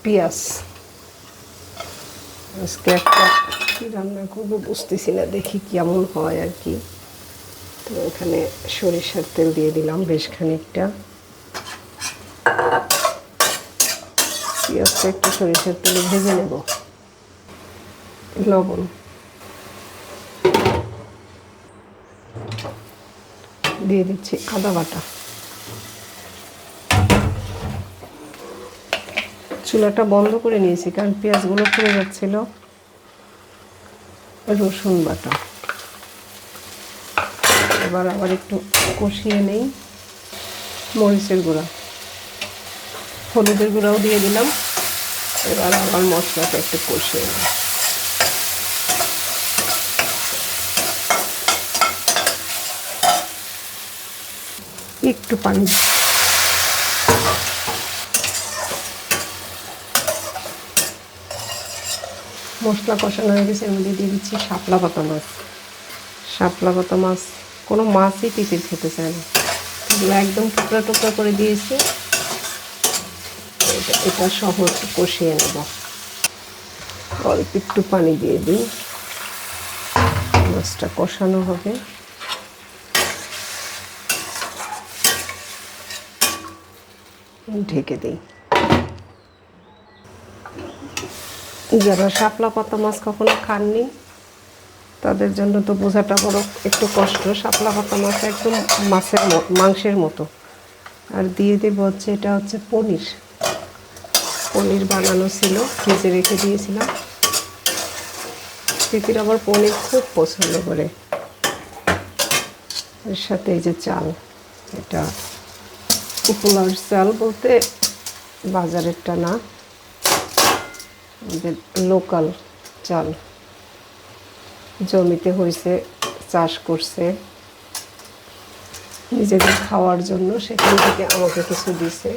পেঁয়াজ। আজকে একটা কী রান্না করবো বুঝতেছি না, দেখি কেমন হয় আর কি। তো এখানে সরিষার তেল দিয়ে দিলাম বেশ খানিকটা। পেঁয়াজটা একটু সরিষার তেলে ভেজে নেব। লবণ দিয়ে দিচ্ছি, আদা বাটা। চুলাটা বন্ধ করে নিয়েছি কারণ পেঁয়াজগুলো পুড়ে যাচ্ছিল। রসুন বাটা এবার আবার একটু কষিয়ে নেই। মরিচের গুঁড়া, হলুদের গুঁড়াও দিয়ে দিলাম। এবার আবার মশলাটা একটু কষিয়ে নিই। একটু পানি, মশলা কষানো হয়ে গেছে। এর মধ্যে দিয়ে দিচ্ছি শাপলা পাতা মাছ। শাপলা পাতা মাছ কোনো মাছই তিতির খেতে চায় না, এগুলো একদম টুকরা টুকরা করে দিয়েছি। এটা সহ একটু কষিয়ে নেব। অল্প একটু পানি দিয়ে দিই, মাছটা কষানো হবে। ঢেকে দিই। যারা শাপলা পাতা মাছ কখনো খাননি তাদের জন্য তো বোঝাটা বড় একটু কষ্ট। শাপলা পাতা মাছ একদম মাংসের মতো। আর দিয়ে দেব হচ্ছে, এটা হচ্ছে পনির বানানো ছিল, ফ্রিজে রেখে দিয়েছিলাম। তিতির আবার পনির খুব পছন্দ করে। এর সাথে এই যে চাল, এটা উপলার চাল বলতে বাজারেরটা না, আমাদের লোকাল চাল। জমিতে হয়েছে, চাষ করছে নিজেদের খাওয়ার জন্য, সেখান থেকে আমাকে কিছু দিছে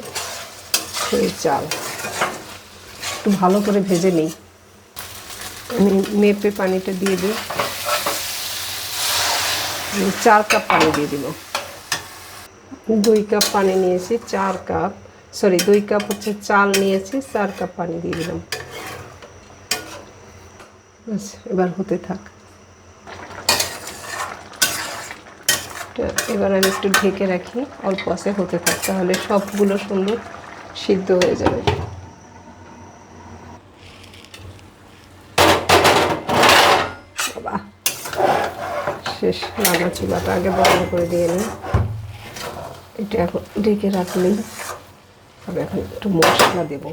সেই চাল। একটু ভালো করে ভেজে নিই। আমি মেপে পানিটা দিয়ে দিই। 4 কাপ পানি দিয়ে দিব। 2 কাপ পানি নিয়েছি, 4 কাপ, সরি 2 কাপ হচ্ছে চাল নিয়েছি, 4 কাপ পানি দিয়ে দিলাম। আচ্ছা, এবার হতে থাক। এবার আমি একটু ঢেকে রাখি, অল্প আছে হতে থাক, তাহলে সবগুলো সুন্দর সিদ্ধ হয়ে যাবে। বাবা, শেষ। রান্না চুলাটা আগে বন্ধ করে দিয়ে নিই। এটা এখন ঢেকে রাখলেই তবে এখন একটু মশলা দেব।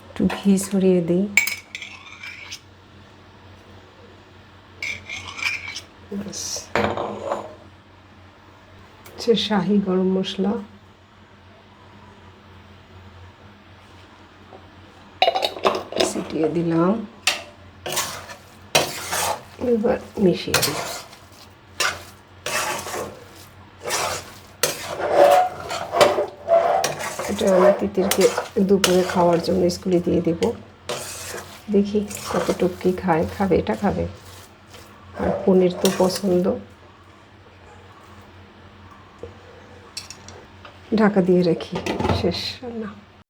একটু ঘি ছড়িয়ে দিই। শাহি গরম মশলা, ছিটিয়ে দিলাম। এবার মিশিয়ে দিই। এটা আমি তিতিরকে দুপুরে খাওয়ার জন্য স্কুলে দিয়ে দেব। দেখি কতটুকু কি খাবে, এটা খাবে। আর পনির তো পছন্দ। ঢাকা দিয়ে রাখি, শেষ রান্না।